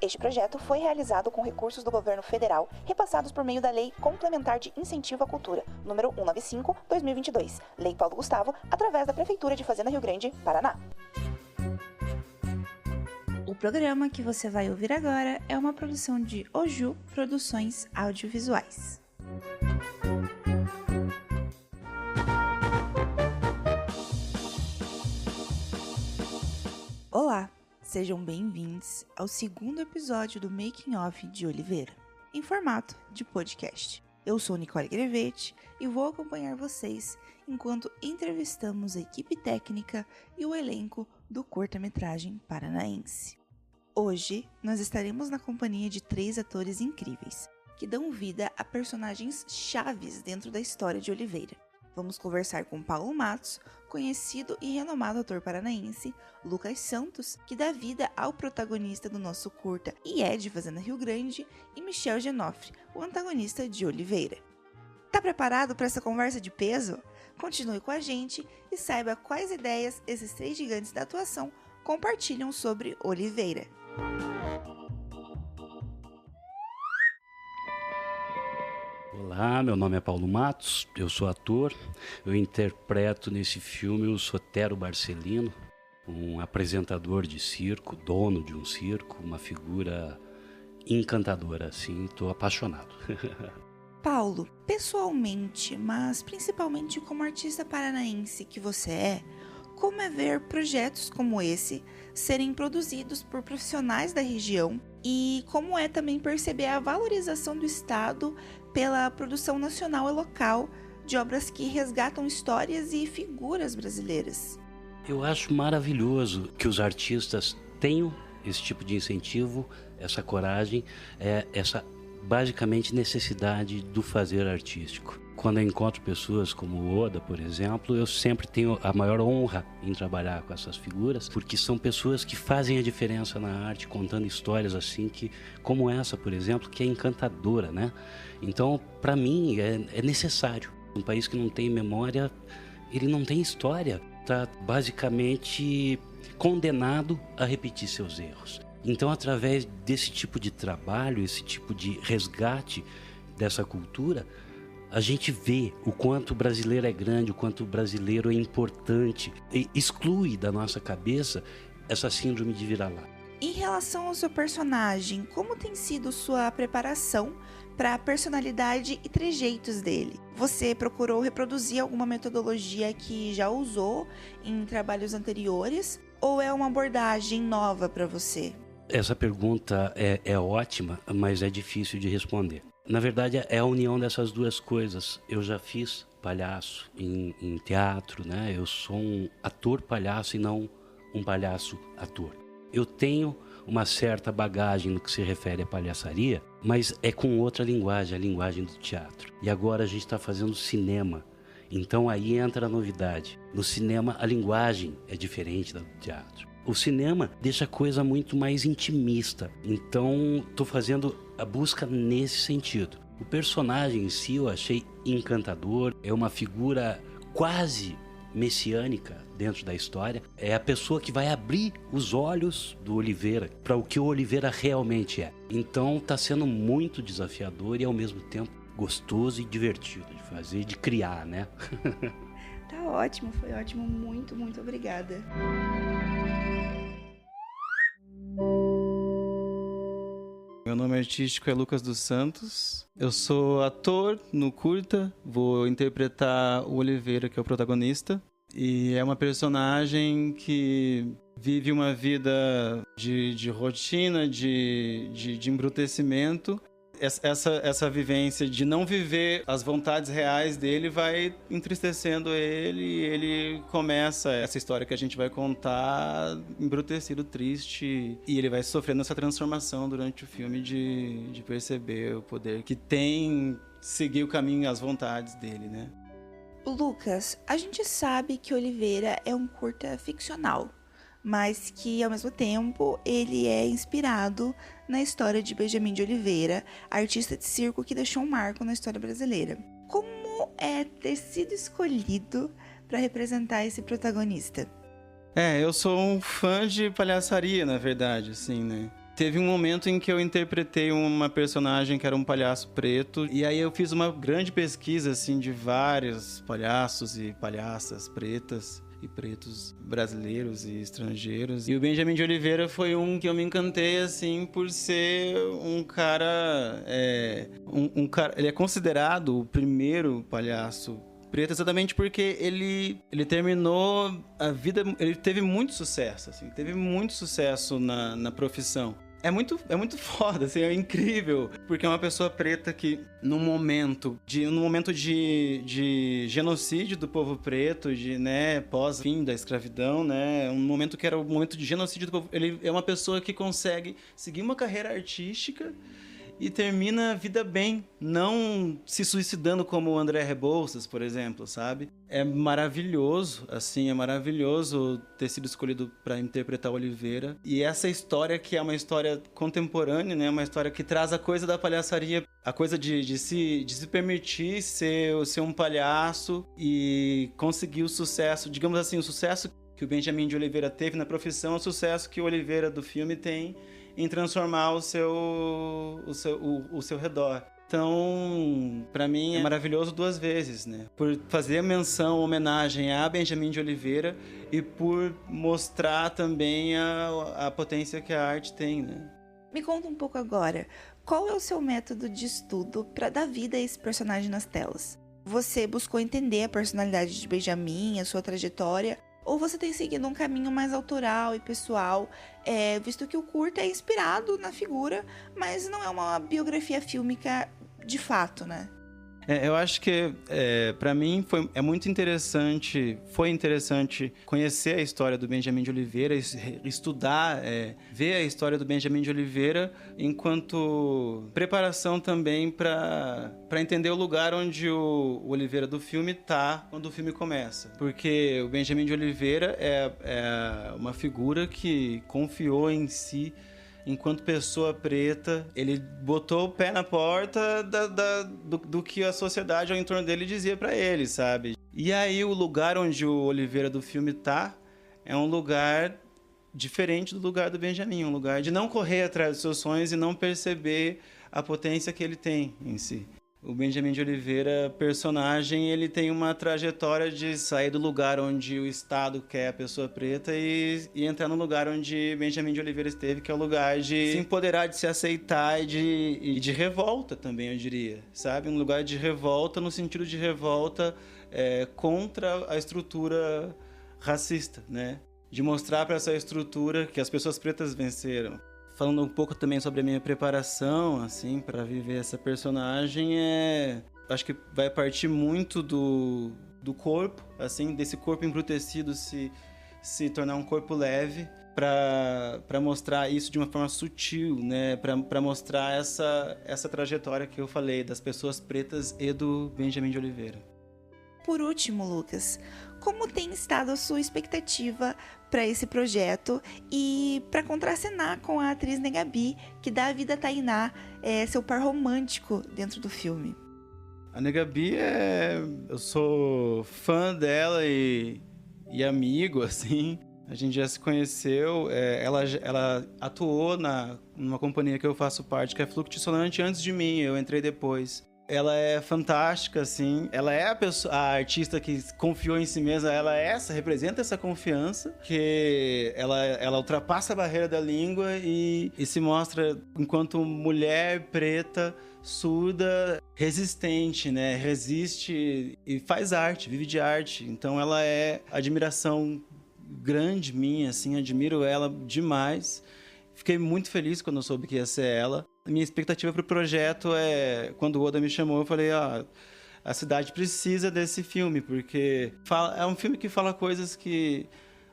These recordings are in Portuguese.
Este projeto foi realizado com recursos do governo federal, repassados por meio da Lei Complementar de Incentivo à Cultura, número 195/2022, Lei Paulo Gustavo, através da Prefeitura de Fazenda Rio Grande, Paraná. O programa que você vai ouvir agora é uma produção de Oju Produções Audiovisuais. Olá, sejam bem-vindos ao segundo episódio do Making Of de Oliveira, em formato de podcast. Eu sou Nicole Grevetti e vou acompanhar vocês enquanto entrevistamos a equipe técnica e o elenco do curta-metragem paranaense. Hoje, nós estaremos na companhia de 3 atores incríveis, que dão vida a personagens chaves dentro da história de Oliveira. Vamos conversar com Paulo Matos, conhecido e renomado ator paranaense, Lucas Santos, que dá vida ao protagonista do nosso curta e é de Fazenda Rio Grande, e Michel Genofre, o antagonista de Oliveira. Tá preparado para essa conversa de peso? Continue com a gente e saiba quais ideias esses 3 gigantes da atuação compartilham sobre Oliveira. Olá, meu nome é Paulo Matos, eu sou ator, eu interpreto nesse filme o Sotero Barcelino, um apresentador de circo, dono de um circo, uma figura encantadora, assim, estou apaixonado. Paulo, pessoalmente, mas principalmente como artista paranaense que você é, como é ver projetos como esse serem produzidos por profissionais da região e como é também perceber a valorização do Estado pela produção nacional e local de obras que resgatam histórias e figuras brasileiras. Eu acho maravilhoso que os artistas tenham esse tipo de incentivo, essa coragem, essa basicamente necessidade do fazer artístico. Quando eu encontro pessoas como o Oda, por exemplo, eu sempre tenho a maior honra em trabalhar com essas figuras, porque são pessoas que fazem a diferença na arte, contando histórias assim, como essa, por exemplo, que é encantadora, né? Então, para mim, é necessário. Um país que não tem memória, ele não tem história. Está basicamente condenado a repetir seus erros. Então, através desse tipo de trabalho, esse tipo de resgate dessa cultura, a gente vê o quanto o brasileiro é grande, o quanto o brasileiro é importante, e exclui da nossa cabeça essa síndrome de vira-lata. Em relação ao seu personagem, como tem sido sua preparação para a personalidade e trejeitos dele? Você procurou reproduzir alguma metodologia que já usou em trabalhos anteriores ou é uma abordagem nova para você? Essa pergunta é ótima, mas é difícil de responder. Na verdade, é a união dessas duas coisas. Eu já fiz palhaço em teatro, né? Eu sou um ator palhaço e não um palhaço ator. Eu tenho uma certa bagagem no que se refere à palhaçaria, mas é com outra linguagem, a linguagem do teatro. E agora a gente está fazendo cinema. Então aí entra a novidade. No cinema, a linguagem é diferente da do teatro. O cinema deixa a coisa muito mais intimista, então estou fazendo a busca nesse sentido. O personagem em si eu achei encantador, é uma figura quase messiânica dentro da história. É a pessoa que vai abrir os olhos do Oliveira para o que o Oliveira realmente é. Então está sendo muito desafiador e ao mesmo tempo gostoso e divertido de fazer, de criar, né? Tá ótimo, foi ótimo, muito, muito obrigada. Meu nome artístico é Lucas dos Santos. Eu sou ator no curta, vou interpretar o Oliveira, que é o protagonista. E é uma personagem que vive uma vida de rotina, de embrutecimento. Essa vivência de não viver as vontades reais dele vai entristecendo ele e ele começa essa história que a gente vai contar embrutecido, triste, e ele vai sofrendo essa transformação durante o filme de perceber o poder que tem seguir o caminho e as vontades dele, né? Lucas, a gente sabe que Oliveira é um curta ficcional, mas que, ao mesmo tempo, ele é inspirado na história de Benjamin de Oliveira, artista de circo que deixou um marco na história brasileira. Como é ter sido escolhido para representar esse protagonista? Eu sou um fã de palhaçaria, na verdade, assim, né? teve um momento em que eu interpretei uma personagem que era um palhaço preto, e aí eu fiz uma grande pesquisa, assim, de vários palhaços e palhaças pretas e pretos brasileiros e estrangeiros. E o Benjamin de Oliveira foi um que eu me encantei, assim, por ser um cara... ele é considerado o primeiro palhaço preto exatamente porque ele terminou a vida... Ele teve muito sucesso, assim, teve muito sucesso na profissão. É muito foda, assim, é incrível, porque é uma pessoa preta que, num momento de genocídio do povo preto, né, pós-fim da escravidão, né, um momento que era o momento de genocídio do povo, ele é uma pessoa que consegue seguir uma carreira artística e termina a vida bem, não se suicidando como o André Rebouças, por exemplo, sabe? É maravilhoso, assim, é maravilhoso ter sido escolhido para interpretar Oliveira. E essa história que é uma história contemporânea, né? Uma história que traz a coisa da palhaçaria, a coisa de se permitir ser um palhaço e conseguir o sucesso, digamos assim, o sucesso que o Benjamin de Oliveira teve na profissão, o sucesso que o Oliveira do filme tem em transformar o seu redor. Então, para mim, é maravilhoso duas vezes, né? Por fazer menção, homenagem a Benjamin de Oliveira e por mostrar também a potência que a arte tem, né? Me conta um pouco agora, qual é o seu método de estudo para dar vida a esse personagem nas telas? Você buscou entender a personalidade de Benjamin, a sua trajetória, ou você tem seguido um caminho mais autoral e pessoal, visto que o curta é inspirado na figura, mas não é uma biografia fílmica de fato, né? Eu acho que, para mim, foi interessante conhecer a história do Benjamin de Oliveira, estudar, ver a história do Benjamin de Oliveira, enquanto preparação também para entender o lugar onde o Oliveira do filme está quando o filme começa. Porque o Benjamin de Oliveira é uma figura que confiou em si. Enquanto pessoa preta, ele botou o pé na porta do que a sociedade ao entorno dele dizia pra ele, sabe? E aí o lugar onde o Oliveira do filme tá é um lugar diferente do lugar do Benjamin, um lugar de não correr atrás dos seus sonhos e não perceber a potência que ele tem em si. O Benjamin de Oliveira, personagem, ele tem uma trajetória de sair do lugar onde o Estado quer a pessoa preta e entrar no lugar onde Benjamin de Oliveira esteve, que é o lugar de se empoderar, de se aceitar e de revolta também, eu diria, sabe? Um lugar de revolta no sentido de revolta contra a estrutura racista, né? De mostrar para essa estrutura que as pessoas pretas venceram. Falando um pouco também sobre a minha preparação, assim, para viver essa personagem, acho que vai partir muito do corpo, assim, desse corpo embrutecido se tornar um corpo leve, para mostrar isso de uma forma sutil, né? Para mostrar essa trajetória que eu falei das pessoas pretas e do Benjamin de Oliveira. Por último, Lucas, como tem estado a sua expectativa para esse projeto e para contracenar com a atriz Negabi, que dá a vida a Tainá, seu par romântico dentro do filme? A Negabi eu sou fã dela e amigo, assim. A gente já se conheceu. Ela atuou numa companhia que eu faço parte, que é Fluxo antes de mim. Eu entrei depois. Ela é fantástica, assim. Ela é a artista que confiou em si mesma. Ela representa essa confiança, que ela ultrapassa a barreira da língua e se mostra enquanto mulher preta, surda, resistente, né? Resiste e faz arte, vive de arte. Então ela é admiração grande minha, assim. Admiro ela demais. Fiquei muito feliz quando eu soube que ia ser ela. A minha expectativa para o projeto quando o Oda me chamou, eu falei, a cidade precisa desse filme, porque é um filme que fala coisas que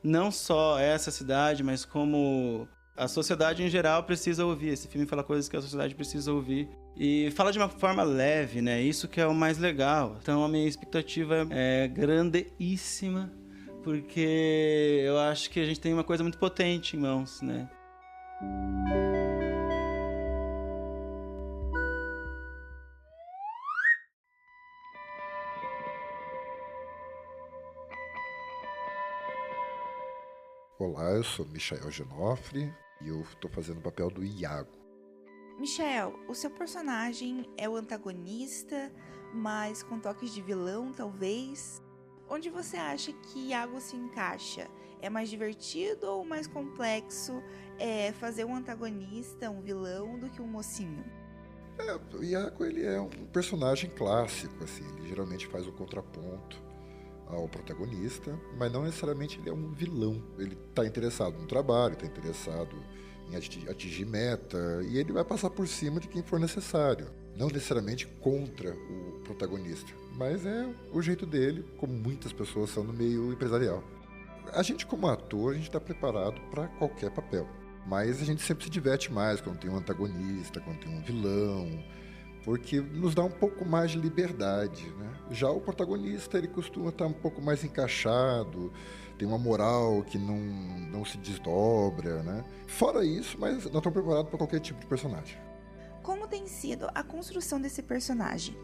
não só essa cidade, mas como a sociedade em geral precisa ouvir. Esse filme fala coisas que a sociedade precisa ouvir. E fala de uma forma leve, né? Isso que é o mais legal. Então a minha expectativa é grandíssima, porque eu acho que a gente tem uma coisa muito potente em mãos, né? Olá, eu sou Michael Genofre E eu estou fazendo o papel do Iago. Michael, o seu personagem é o antagonista, mas com toques de vilão, talvez? Onde você acha que Iago se encaixa? É mais divertido ou mais complexo fazer um antagonista, um vilão, do que um mocinho? O Iago, ele é um personagem clássico, assim, ele geralmente faz o contraponto ao protagonista, mas não necessariamente ele é um vilão. Ele está interessado no trabalho, está interessado em atingir meta, e ele vai passar por cima de quem for necessário. Não necessariamente contra o protagonista, mas é o jeito dele, como muitas pessoas são no meio empresarial. A gente, como ator, a gente está preparado para qualquer papel, mas a gente sempre se diverte mais quando tem um antagonista, quando tem um vilão, porque nos dá um pouco mais de liberdade, né? Já o protagonista, ele costuma estar um pouco mais encaixado, tem uma moral que não se desdobra, né? Fora isso, mas nós estamos preparados para qualquer tipo de personagem. Como tem sido a construção desse personagem?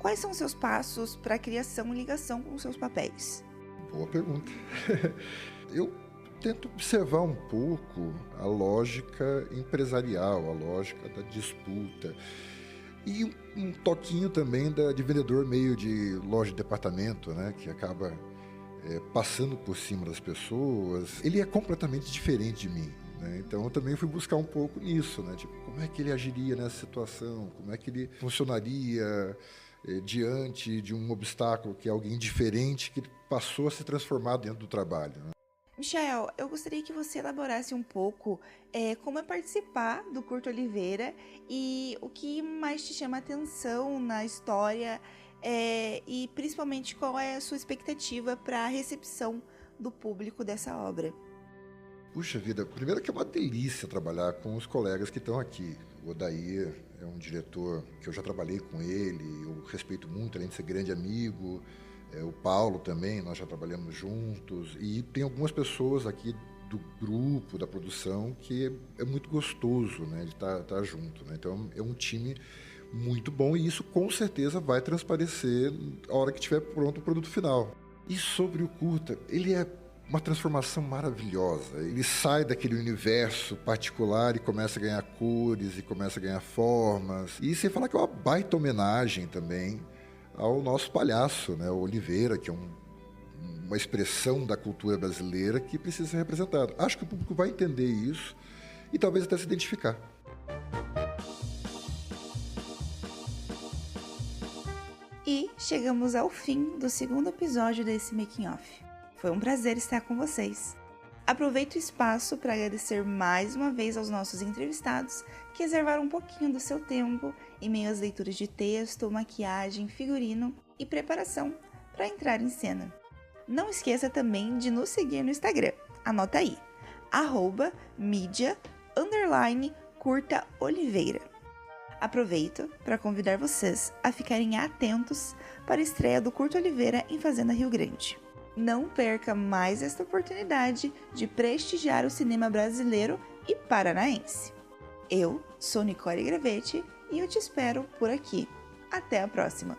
Quais são seus passos para a criação e ligação com seus papéis? Boa pergunta. Eu tento observar um pouco a lógica empresarial, a lógica da disputa. E um toquinho também de vendedor meio de loja de departamento, né? Que acaba passando por cima das pessoas. Ele é completamente diferente de mim, né? Então eu também fui buscar um pouco nisso, né? Tipo, como é que ele agiria nessa situação? Como é que ele funcionaria diante de um obstáculo que é alguém diferente que passou a se transformar dentro do trabalho, né? Michael, eu gostaria que você elaborasse um pouco como é participar do Curta Oliveira e o que mais te chama a atenção na história e principalmente qual é a sua expectativa para a recepção do público dessa obra. Puxa vida, primeiro que é uma delícia trabalhar com os colegas que estão aqui. O Odair é um diretor que eu já trabalhei com ele, eu respeito muito, além de ser grande amigo. O Paulo também, nós já trabalhamos juntos, e tem algumas pessoas aqui do grupo, da produção, que é muito gostoso, né, de estar junto, né? Então é um time muito bom e isso com certeza vai transparecer a hora que estiver pronto o produto final. E sobre o curta, ele é uma transformação maravilhosa, ele sai daquele universo particular e começa a ganhar cores e começa a ganhar formas, e sem falar que é uma baita homenagem também ao nosso palhaço, né, o Oliveira, que é uma expressão da cultura brasileira que precisa ser representada. Acho que o público vai entender isso e talvez até se identificar. E chegamos ao fim do segundo episódio desse Making Off. Foi um prazer estar com vocês. Aproveito o espaço para agradecer mais uma vez aos nossos entrevistados que reservaram um pouquinho do seu tempo em meio às leituras de texto, maquiagem, figurino e preparação para entrar em cena. Não esqueça também de nos seguir no Instagram. Anota aí, @mídia_curta-oliveira. Aproveito para convidar vocês a ficarem atentos para a estreia do Curta Oliveira em Fazenda Rio Grande. Não perca mais esta oportunidade de prestigiar o cinema brasileiro e paranaense. Eu sou Nicole Gravetti e eu te espero por aqui. Até a próxima!